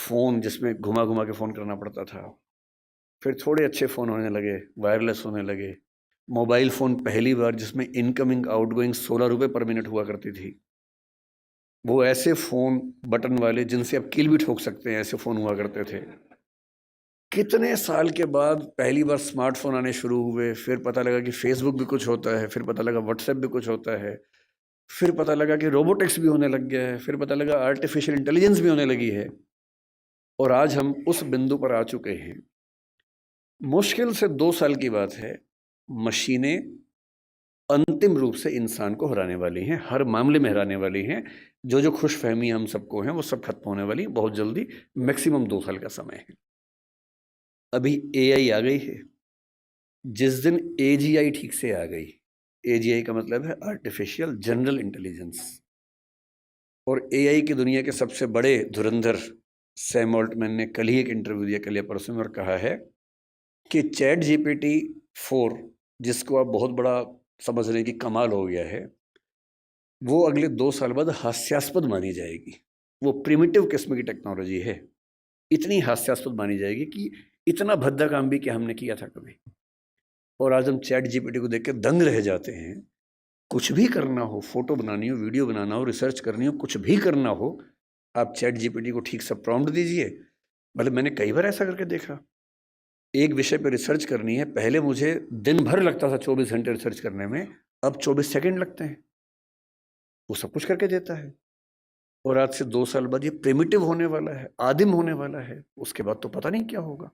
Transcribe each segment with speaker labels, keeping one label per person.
Speaker 1: Phone जिसमें घुमा घुमा के फ़ोन करना पड़ता था, फिर थोड़े अच्छे फ़ोन होने लगे, वायरलेस होने लगे। मोबाइल फ़ोन पहली बार जिसमें इनकमिंग आउटगोइंग 16 रुपए पर मिनट हुआ करती थी। वो ऐसे फ़ोन बटन वाले जिनसे आप कील भी ठोक सकते हैं, ऐसे फ़ोन हुआ करते थे। कितने साल के बाद पहली बार स्मार्टफ़ोन आने शुरू हुए, फिर पता लगा कि फ़ेसबुक भी कुछ होता है, फिर पता लगा व्हाट्सएप भी कुछ होता है, फिर पता लगा कि रोबोटिक्स भी होने लग गया है, फिर पता लगा आर्टिफ़िशियल इंटेलिजेंस भी होने लगी है और आज हम उस बिंदु पर आ चुके हैं। मुश्किल से 2 साल की बात है, मशीनें अंतिम रूप से इंसान को हराने वाली हैं, हर मामले में हराने वाली हैं। जो खुशफ़हमी हम सबको हैं, वो सब खत्म होने वाली, बहुत जल्दी, मैक्सिमम 2 साल का समय है। अभी एआई आ गई है। जिस दिन एजीआई ठीक से आ गई, एजीआई का मतलब है आर्टिफिशियल जनरल इंटेलिजेंस, और एआई की दुनिया के सबसे बड़े धुरंधर सैम ऑल्टमैन ने कल ही एक इंटरव्यू दिया, कल या परसों में, और कहा है कि चैट जीपीटी 4, जिसको आप बहुत बड़ा समझ रहे हैं कि कमाल हो गया है, वो अगले 2 साल बाद हास्यास्पद मानी जाएगी। वो प्रिमिटिव किस्म की टेक्नोलॉजी है, इतनी हास्यास्पद मानी जाएगी कि इतना भद्दा काम भी क्या हमने किया था कभी। और आज हम चैट जीपीटी को देख के दंग रह जाते हैं। कुछ भी करना हो, फोटो बनानी हो, वीडियो बनाना हो, रिसर्च करनी हो, कुछ भी करना हो, आप चैट जीपीटी को ठीक से प्रॉम्प्ट दीजिए। मतलब मैंने कई बार ऐसा करके देखा, एक विषय पे रिसर्च करनी है, पहले मुझे दिन भर लगता था 24 घंटे रिसर्च करने में, अब 24 सेकंड लगते हैं, वो सब कुछ करके देता है। और आज से 2 साल बाद ये प्रिमिटिव होने वाला है, आदिम होने वाला है, उसके बाद तो पता नहीं क्या होगा।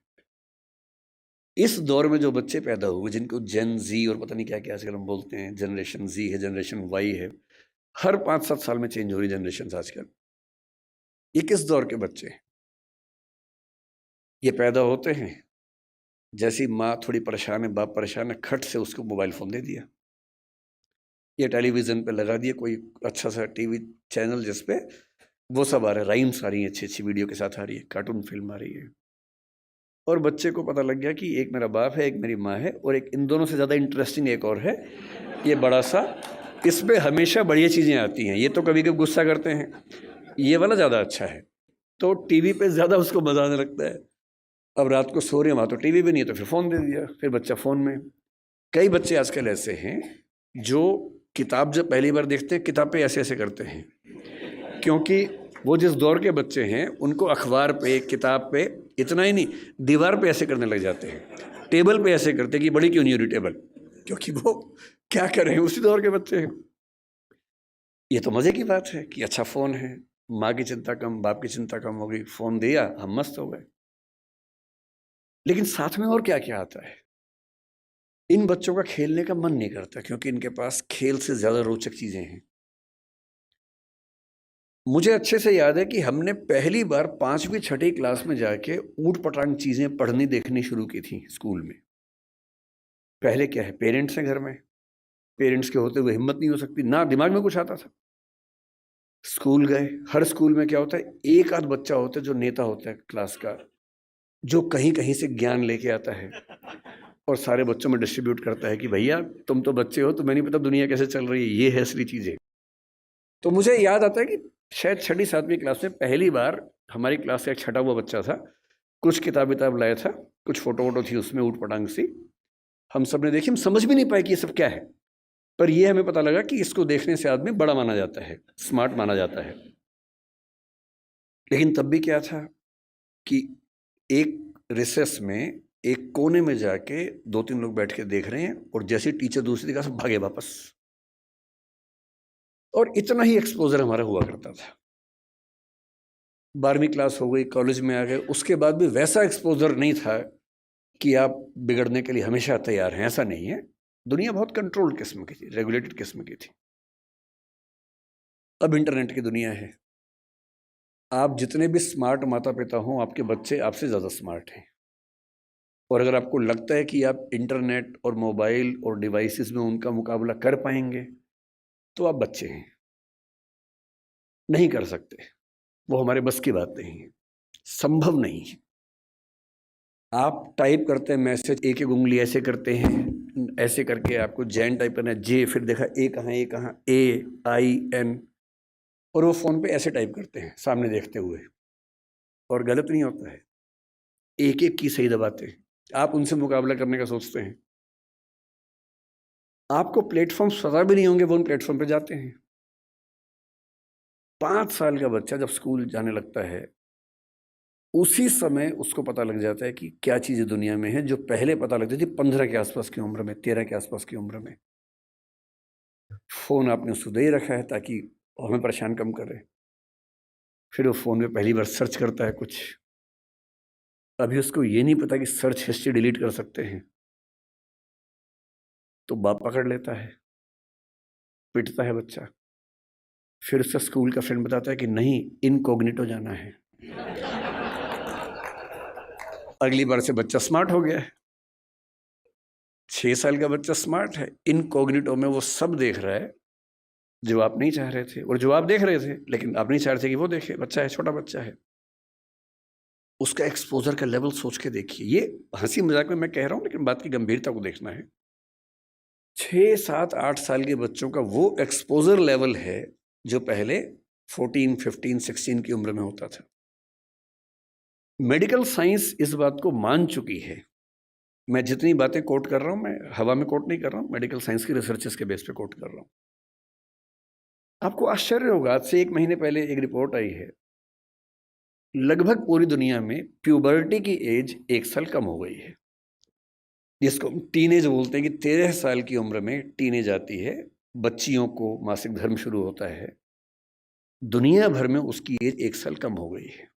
Speaker 1: इस दौर में जो बच्चे पैदा हुए, जिनको जेन जी और पता नहीं क्या क्या आजकल हम बोलते हैं, जनरेशन जी है, जनरेशन वाई है, हर 5-7 साल में चेंज हो रही जनरेशन आजकल। ये किस दौर के बच्चे हैं? ये पैदा होते हैं, जैसी माँ थोड़ी परेशान है, बाप परेशान है, खट से उसको मोबाइल फ़ोन दे दिया, या टेलीविज़न पे लगा दिया कोई अच्छा सा टीवी चैनल जिस पे वो सब आ रहा है, राइम्स आ रही हैं, अच्छी-अच्छी वीडियो के साथ आ रही है, कार्टून फ़िल्म आ रही है, और बच्चे को पता लग गया कि एक मेरा बाप है, एक मेरी माँ है, और एक इन दोनों से ज़्यादा इंटरेस्टिंग एक और है, ये बड़ा-सा, इसमें हमेशा बढ़िया चीज़ें आती हैं, ये तो कभी-कभी गुस्सा करते हैं, ये वाला ज़्यादा अच्छा है। तो टीवी पे ज़्यादा उसको मज़ा आने लगता है। अब रात को सो रहे हैं, वहाँ तो टीवी भी नहीं है, तो फिर फ़ोन दे दिया, फिर बच्चा फ़ोन में। कई बच्चे आजकल ऐसे हैं जो किताब जब पहली बार देखते हैं, किताब पे ऐसे-ऐसे करते हैं, क्योंकि वो जिस दौर के बच्चे हैं, उनको अखबार पे, किताब पे, इतना ही नहीं, दीवार पे ऐसे करने लग जाते हैं, टेबल पे ऐसे करते हैं कि बड़ी क्यों नहीं हो रही टेबल, क्योंकि वो क्या कर रहे हैं, उसी दौर के बच्चे हैं। ये तो मज़े की बात है कि अच्छा फ़ोन है, माँ की चिंता कम, बाप की चिंता कम हो गई, फ़ोन दिया, हम मस्त हो गए। लेकिन साथ में और क्या-क्या आता है? इन बच्चों का खेलने का मन नहीं करता, क्योंकि इनके पास खेल से ज़्यादा रोचक चीज़ें हैं। मुझे अच्छे से याद है कि हमने पहली बार 5वीं 6ठी क्लास में जाके ऊट-पटांग चीज़ें पढ़नी देखनी शुरू की थी स्कूल में। पहले क्या है, पेरेंट्स हैं घर में, पेरेंट्स के होते हुए हिम्मत नहीं हो सकती, ना दिमाग में कुछ आता था। स्कूल गए, हर स्कूल में क्या होता है, एक आध बच्चा होता है जो नेता होता है क्लास का, जो कहीं-कहीं से ज्ञान लेके आता है और सारे बच्चों में डिस्ट्रीब्यूट करता है कि भैया तुम तो बच्चे हो, तुम्हें नहीं पता दुनिया कैसे चल रही है, ये है असली चीज़ें। तो मुझे याद आता है कि शायद 6ठी 7वीं क्लास में पहली बार हमारी क्लास का एक छँटा हुआ बच्चा था, कुछ किताब-विताब लाया था, कुछ फ़ोटो-वोटो थी उसमें ऊट-पटांग सी, हम सब ने देखी, हम समझ भी नहीं पाए कि ये सब क्या है। पर ये हमें पता लगा कि इसको देखने से आदमी बड़ा माना जाता है, स्मार्ट माना जाता है। लेकिन तब भी क्या था कि एक रिसेस में, एक कोने में जाके 2-3 लोग बैठ के देख रहे हैं, और जैसे ही टीचर दूसरी जगह से भागे वापस, और इतना ही एक्सपोज़र हमारा हुआ करता था। 12वीं क्लास हो गई, कॉलेज में आ गए, उसके बाद भी वैसा एक्सपोज़र नहीं था कि आप बिगड़ने के लिए हमेशा तैयार हैं, ऐसा नहीं है। दुनिया बहुत कंट्रोल्ड किस्म की थी, रेगुलेटेड किस्म की थी। अब इंटरनेट की दुनिया है। आप जितने भी स्मार्ट माता-पिता हों, आपके बच्चे आपसे ज़्यादा स्मार्ट हैं। और अगर आपको लगता है कि आप इंटरनेट और मोबाइल और डिवाइसेस में उनका मुकाबला कर पाएँगे, तो आप बच्चे हैं, नहीं कर सकते। वो हमारे बस की बात नहीं है, संभव नहीं है। आप टाइप करते हैं मैसेज, एक-एक उँगली ऐसे करते हैं, ऐसे करके आपको जैन टाइप करना है, जे, फिर देखा ए कहाँ है, ए कहाँ, ए, आई, एन, और वो फ़ोन पे ऐसे टाइप करते हैं, सामने देखते हुए। और गलत नहीं होता है, एक-एक की सही दबाते हैं। आप उनसे मुकाबला करने का सोचते हैं। आपको प्लेटफ़ॉर्म्स पता भी नहीं होंगे, वो उन प्लेटफ़ॉर्म पे जाते हैं। 5 साल का बच्चा जब स्कूल जाने लगता है, उसी समय उसको पता लग जाता है कि क्या चीज़ें दुनिया में हैं, जो पहले पता लगती थी 15 के आसपास की उम्र में, 13 के आसपास की उम्र में। फ़ोन आपने उसको दे ही रखा है ताकि हमें परेशान कम करे। फिर वो फ़ोन में पहली बार सर्च करता है कुछ। अभी उसको ये नहीं पता कि सर्च हिस्ट्री डिलीट कर सकते हैं। तो बाप पकड़ लेता है, पिटता है बच्चा। फिर उसका स्कूल का फ्रेंड बताता है कि नहीं, इनकॉग्निटो जाना है। अगली बार से बच्चा स्मार्ट हो गया है। 6 साल का बच्चा स्मार्ट है। इनकॉग्निटो में वो सब देख रहा है जो आप नहीं चाह रहे थे, और जो आप देख रहे थे लेकिन आप नहीं चाह रहे थे कि वो देखे। बच्चा है, छोटा बच्चा है। उसका एक्सपोज़र का लेवल सोच के देखिए। ये हँसी मज़ाक में मैं कह रहा हूँ, लेकिन बात की गंभीरता को देखना है। 6, 7, 8 साल के बच्चों का वो एक्सपोज़र लेवल है जो पहले 14, 15, 16 की उम्र में होता था। मेडिकल साइंस इस बात को मान चुकी है। मैं जितनी बातें कोट कर रहा हूँ, मैं हवा में कोट नहीं कर रहा हूँ, मेडिकल साइंस की रिसर्चेस के बेस पे कोट कर रहा हूँ। आपको आश्चर्य होगा, आज से 1 महीने पहले एक रिपोर्ट आई है। लगभग पूरी दुनिया में प्यूबर्टी की एज 1 साल कम हो गई है, जिसको हम टीनेज बोलते हैं कि 13 साल की उम्र में टीनेज आती है, बच्चियों को मासिक धर्म शुरू होता है। दुनिया भर में उसकी एज 1 साल कम हो गई है,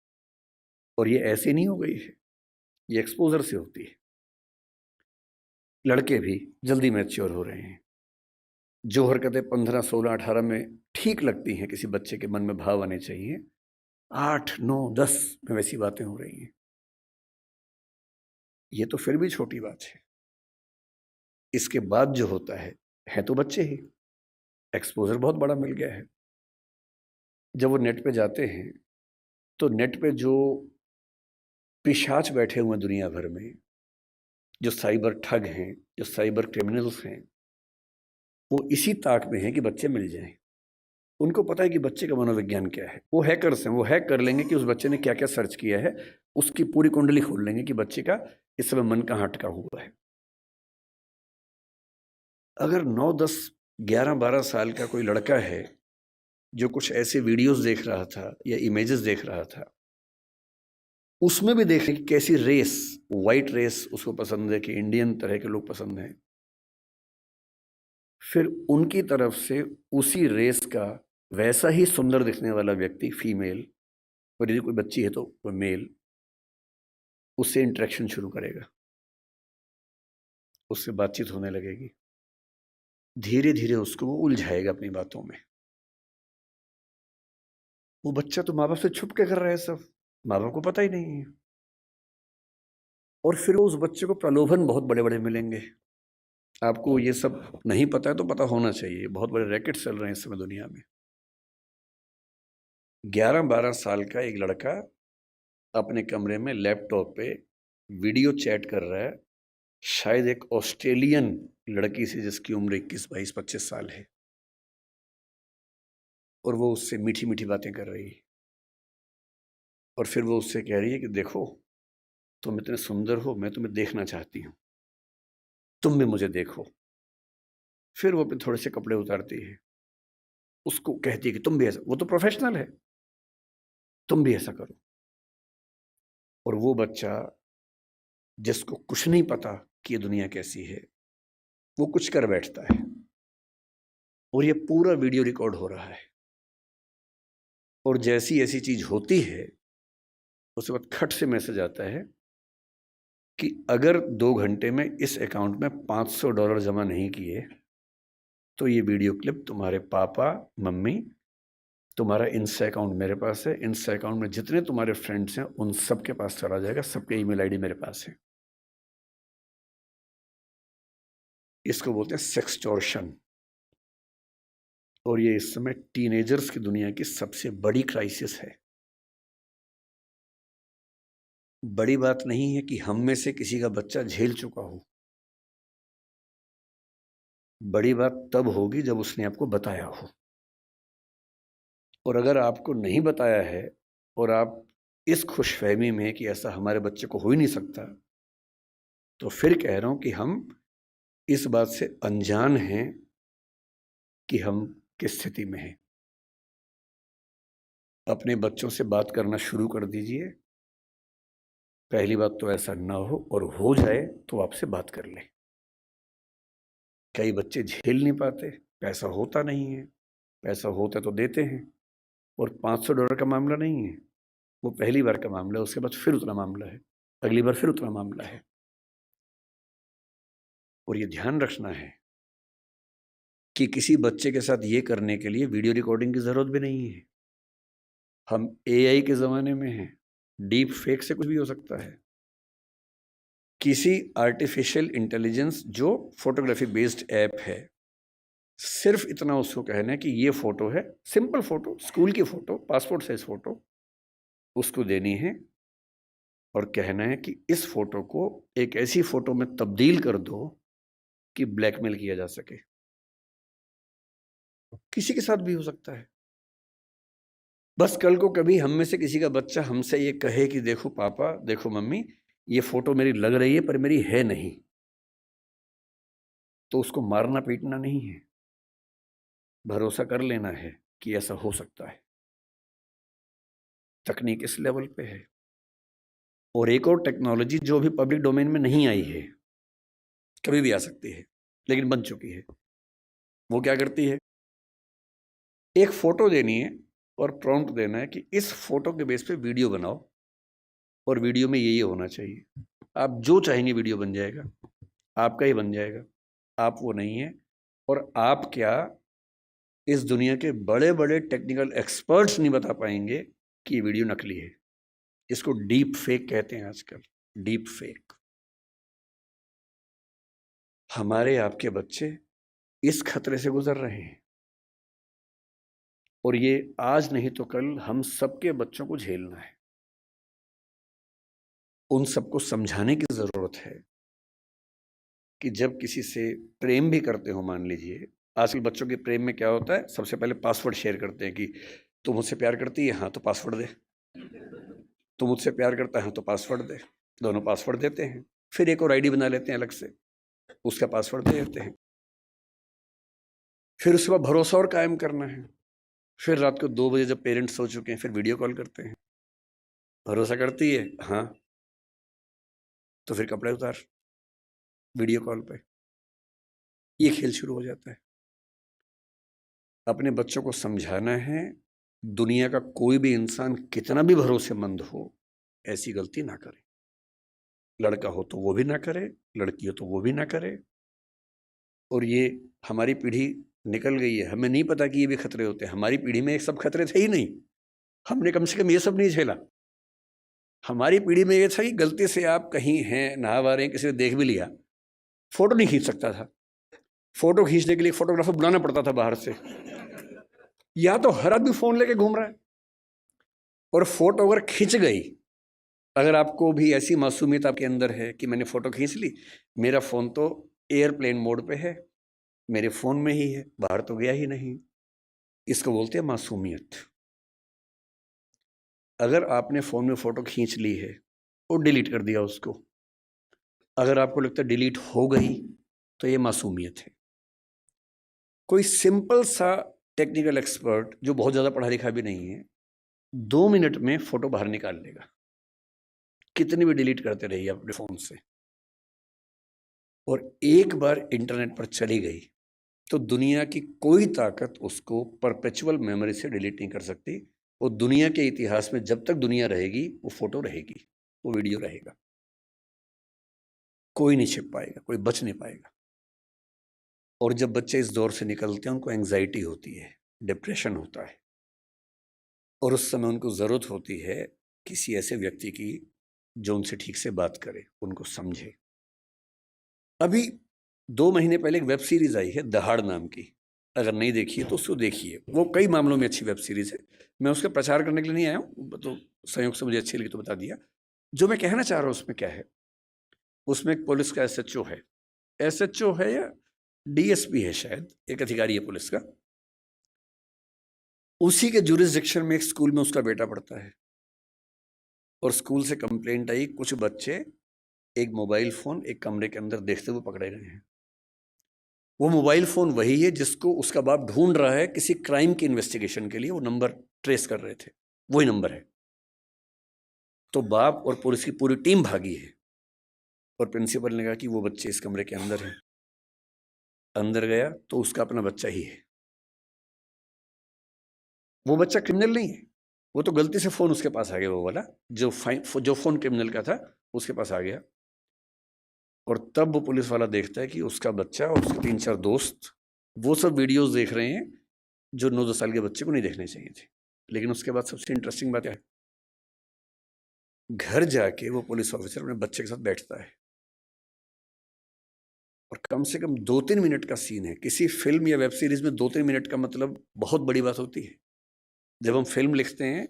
Speaker 1: और ये ऐसे नहीं हो गई है, ये एक्सपोजर से होती है। लड़के भी जल्दी मैच्योर हो रहे हैं। जो हरकतें 15, 16, 18 में ठीक लगती हैं, किसी बच्चे के मन में भाव आने चाहिए, 8, 9, 10 में वैसी बातें हो रही हैं। ये तो फिर भी छोटी बात है। इसके बाद जो होता है तो बच्चे ही। एक्सपोज़र बहुत बड़ा मिल गया है। जब वो नेट पे जाते हैं, तो नेट पे जो पिशाच बैठे हुए हैं दुनिया भर में, जो साइबर ठग हैं, जो साइबर क्रिमिनल्स हैं, वो इसी ताक में हैं कि बच्चे मिल जाएँ। उनको पता है कि बच्चे का मनोविज्ञान क्या है। वो हैकर्स हैं, वो हैक कर लेंगे कि उस बच्चे ने क्या-क्या सर्च किया है, उसकी पूरी कुंडली खोल लेंगे कि बच्चे का इस समय मन कहाँ अटका हुआ है। अगर 9, 10, 11, 12 साल का कोई लड़का है, जो कुछ ऐसे वीडियोज़ देख रहा था या इमेजेस देख रहा था, उसमें भी देखें कि कैसी रेस, व्हाइट रेस उसको पसंद है कि इंडियन तरह के लोग पसंद हैं। फिर उनकी तरफ से उसी रेस का वैसा ही सुंदर दिखने वाला व्यक्ति, फीमेल, और यदि कोई बच्ची है तो वो मेल, उससे इंटरेक्शन शुरू करेगा, उससे बातचीत होने लगेगी। धीरे-धीरे उसको वो उलझाएगा अपनी बातों में। वो बच्चा तो माँ-बाप से छुप के कर रहा है सब, माँ-बाप को पता ही नहीं है। और फिर उस बच्चे को प्रलोभन बहुत बड़े-बड़े मिलेंगे। आपको ये सब नहीं पता है तो पता होना चाहिए, बहुत बड़े रैकेट चल रहे हैं इस समय दुनिया में। 11-12 साल का एक लड़का अपने कमरे में लैपटॉप पे वीडियो चैट कर रहा है, शायद एक ऑस्ट्रेलियन लड़की से जिसकी उम्र 21, 22, 25 साल है, और वो उससे मीठी-मीठी बातें कर रही है। और फिर वो उससे कह रही है कि देखो, तुम इतने सुंदर हो, मैं तुम्हें देखना चाहती हूँ, तुम भी मुझे देखो। फिर वो अपने थोड़े से कपड़े उतारती है, उसको कहती है कि तुम भी ऐसा, वो तो प्रोफेशनल है, तुम भी ऐसा करो। और वो बच्चा, जिसको कुछ नहीं पता कि ये दुनिया कैसी है, वो कुछ कर बैठता है, और ये पूरा वीडियो रिकॉर्ड हो रहा है। और जैसी ऐसी चीज होती है, उसके बाद खट से मैसेज आता है कि अगर 2 घंटे में इस अकाउंट में $500 जमा नहीं किए, तो ये वीडियो क्लिप तुम्हारे पापा, मम्मी, तुम्हारा इंस्टा अकाउंट मेरे पास है, इंस्टा अकाउंट में जितने तुम्हारे फ्रेंड्स हैं उन सबके पास चला जाएगा, सबके ईमेल आईडी मेरे पास है। इसको बोलते हैं सेक्सटॉर्शन। और ये इस समय टीनेजर्स की दुनिया की सबसे बड़ी क्राइसिस है। बड़ी बात नहीं है कि हम में से किसी का बच्चा झेल चुका हो, बड़ी बात तब होगी जब उसने आपको बताया हो। और अगर आपको नहीं बताया है और आप इस खुशफहमी में कि ऐसा हमारे बच्चे को हो ही नहीं सकता, तो फिर कह रहा हूं कि हम इस बात से अनजान हैं कि हम किस स्थिति में हैं। अपने बच्चों से बात करना शुरू कर दीजिए। पहली बात तो ऐसा ना हो, और हो जाए तो आपसे बात कर लें। कई बच्चे झेल नहीं पाते, पैसा होता नहीं है, पैसा होता तो देते हैं, और $500 का मामला नहीं है, वो पहली बार का मामला है, उसके बाद फिर उतना मामला है, अगली बार फिर उतना मामला है। और ये ध्यान रखना है कि किसी बच्चे के साथ ये करने के लिए वीडियो रिकॉर्डिंग की जरूरत भी नहीं है। हम एआई के ज़माने में हैं, डीप फेक से कुछ भी हो सकता है। किसी आर्टिफिशियल इंटेलिजेंस जो फोटोग्राफी बेस्ड ऐप है, सिर्फ इतना उसको कहना है कि ये फोटो है, सिंपल फोटो, स्कूल की फोटो, पासपोर्ट साइज फोटो उसको देनी है, और कहना है कि इस फोटो को एक ऐसी फोटो में तब्दील कर दो कि ब्लैकमेल किया जा सके। किसी के साथ भी हो सकता है। बस कल को कभी हम में से किसी का बच्चा हमसे ये कहे कि देखो पापा, देखो मम्मी, ये फोटो मेरी लग रही है पर मेरी है नहीं, तो उसको मारना पीटना नहीं है, भरोसा कर लेना है कि ऐसा हो सकता है। तकनीक इस लेवल पे है। और एक और टेक्नोलॉजी जो भी पब्लिक डोमेन में नहीं आई है, कभी भी आ सकती है, लेकिन बन चुकी है। वो क्या करती है, एक फोटो देनी है और प्रॉम्प्ट देना है कि इस फोटो के बेस पे वीडियो बनाओ, और वीडियो में ये होना चाहिए। आप जो चाहेंगे वीडियो बन जाएगा, आपका ही बन जाएगा। आप वो नहीं है। और आप क्या, इस दुनिया के बड़े बड़े टेक्निकल एक्सपर्ट्स नहीं बता पाएंगे कि ये वीडियो नकली है। इसको डीप फेक कहते हैं आजकल, डीप फेक। हमारे आपके बच्चे इस खतरे से गुजर रहे हैं, और ये आज नहीं तो कल हम सबके बच्चों को झेलना है। उन सबको समझाने की जरूरत है कि जब किसी से प्रेम भी करते हो, मान लीजिए आजकल बच्चों के प्रेम में क्या होता है, सबसे पहले पासवर्ड शेयर करते हैं कि तू मुझसे प्यार करती है, हाँ तो पासवर्ड दे। तू मुझसे प्यार करता है, हाँ तो पासवर्ड दे। दोनों पासवर्ड देते हैं, फिर एक और आईडी बना लेते हैं अलग से, उसका पासवर्ड दे देते हैं। फिर उसके बाद भरोसा और कायम करना है। फिर रात को 2 बजे जब पेरेंट्स सो चुके हैं, फिर वीडियो कॉल करते हैं। भरोसा करती है, हाँ, तो फिर कपड़े उतार, वीडियो कॉल पे। ये खेल शुरू हो जाता है। अपने बच्चों को समझाना है, दुनिया का कोई भी इंसान कितना भी भरोसेमंद हो, ऐसी गलती ना करे। लड़का हो तो वो भी ना करे, लड़की हो तो वो भी ना करे। और ये हमारी पीढ़ी निकल गई है, हमें नहीं पता कि ये भी खतरे होते हैं। हमारी पीढ़ी में ये सब खतरे थे ही नहीं, हमने कम से कम ये सब नहीं झेला। हमारी पीढ़ी में ये था कि गलती से आप कहीं हैं, नहा रहे हैं, किसी ने देख भी लिया, फोटो नहीं खींच सकता था। फोटो खींचने के लिए फोटोग्राफर बुलाना पड़ता था बाहर से, या तो हर आदमी फोन लेके घूम रहा है। और फोटो अगर खिंच गई, अगर आपको भी ऐसी मासूमियत आपके अंदर है कि मैंने फोटो खींच ली, मेरा फोन तो एयरप्लेन मोड पे है, मेरे फोन में ही है, बाहर तो गया ही नहीं, इसको बोलते हैं मासूमियत। अगर आपने फोन में फोटो खींच ली है और डिलीट कर दिया उसको, अगर आपको लगता है डिलीट हो गई, तो ये मासूमियत है। कोई सिंपल सा टेक्निकल एक्सपर्ट जो बहुत ज्यादा पढ़ा लिखा भी नहीं है, 2 मिनट में फोटो बाहर निकाल लेगा, कितनी भी डिलीट करते रहिए अपने फोन से। और एक बार इंटरनेट पर चली गई तो दुनिया की कोई ताकत उसको परपेचुअल मेमोरी से डिलीट नहीं कर सकती। वो दुनिया के इतिहास में जब तक दुनिया रहेगी, वो फोटो रहेगी, वो वीडियो रहेगा, कोई नहीं छिप पाएगा, कोई बच नहीं पाएगा। और जब बच्चे इस दौर से निकलते हैं, उनको एंजाइटी होती है, डिप्रेशन होता है, और उस समय उनको ज़रूरत होती है किसी ऐसे व्यक्ति की जो उनसे ठीक से बात करे, उनको समझे। अभी 2 महीने पहले एक वेब सीरीज आई है दहाड़ नाम की, अगर नहीं देखी है तो उसको देखिए। वो कई मामलों में अच्छी वेब सीरीज है। मैं उसका प्रचार करने के लिए नहीं आया हूँ, तो संयोग से मुझे अच्छी लगी तो बता दिया। जो मैं कहना चाह रहा हूँ उसमें क्या है, उसमें एक पुलिस का एसएचओ है, एसएचओ है या डीएसपी है शायद, एक अधिकारी है पुलिस का। उसी के जुरिसडिक्शन में एक स्कूल में उसका बेटा पढ़ता है। और स्कूल से कंप्लेंट आई, कुछ बच्चे एक मोबाइल फ़ोन एक कमरे के अंदर देखते हुए पकड़े गए हैं। वो मोबाइल फ़ोन वही है जिसको उसका बाप ढूंढ रहा है किसी क्राइम की इन्वेस्टिगेशन के लिए, वो नंबर ट्रेस कर रहे थे, वही नंबर है। तो बाप और पुलिस की पूरी टीम भागी है और प्रिंसिपल ने कहा कि वो बच्चे इस कमरे के अंदर हैं। अंदर गया तो उसका अपना बच्चा ही है। वो बच्चा क्रिमिनल नहीं है, वो तो गलती से फ़ोन उसके पास आ गया, वो वाला जो फ़ोन क्रिमिनल का था उसके पास आ गया। और तब वो पुलिस वाला देखता है कि उसका बच्चा और उसके 3-4 दोस्त वो सब वीडियोस देख रहे हैं जो 9-10 साल के बच्चे को नहीं देखने चाहिए थे। लेकिन उसके बाद सबसे इंटरेस्टिंग बात क्या है, घर जाके वो पुलिस ऑफिसर अपने बच्चे के साथ बैठता है और कम से कम 2-3 मिनट का सीन है। किसी फिल्म या वेब सीरीज में 2-3 मिनट का मतलब बहुत बड़ी बात होती है। जब हम फिल्म लिखते हैं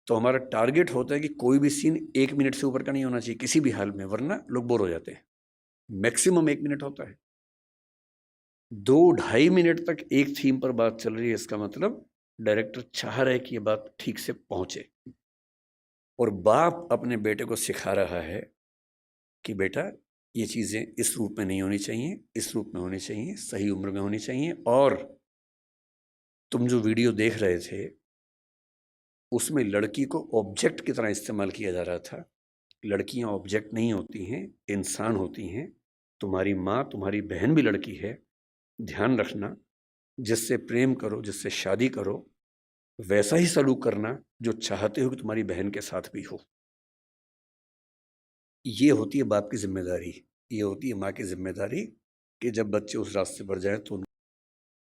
Speaker 1: तो हमारा टारगेट होता है कि कोई भी सीन 1 मिनट से ऊपर का नहीं होना चाहिए किसी भी हाल में, वरना लोग बोर हो जाते हैं। मैक्सिमम 1 मिनट होता है। 2-2.5 मिनट तक एक थीम पर बात चल रही है, इसका मतलब डायरेक्टर चाह रहा है कि ये बात ठीक से पहुंचे। और बाप अपने बेटे को सिखा रहा है कि बेटा ये चीज़ें इस रूप में नहीं होनी चाहिए, इस रूप में होनी चाहिए, सही उम्र में होनी चाहिए। और तुम जो वीडियो देख रहे थे उसमें लड़की को ऑब्जेक्ट की तरह इस्तेमाल किया जा रहा था। लड़कियां ऑब्जेक्ट नहीं होती हैं, इंसान होती हैं। तुम्हारी माँ, तुम्हारी बहन भी लड़की है। ध्यान रखना, जिससे प्रेम करो, जिससे शादी करो, वैसा ही सलूक करना जो चाहते हो कि तुम्हारी बहन के साथ भी हो। ये होती है बाप की जिम्मेदारी, ये होती है माँ की जिम्मेदारी कि जब बच्चे उस रास्ते पर जाएं तो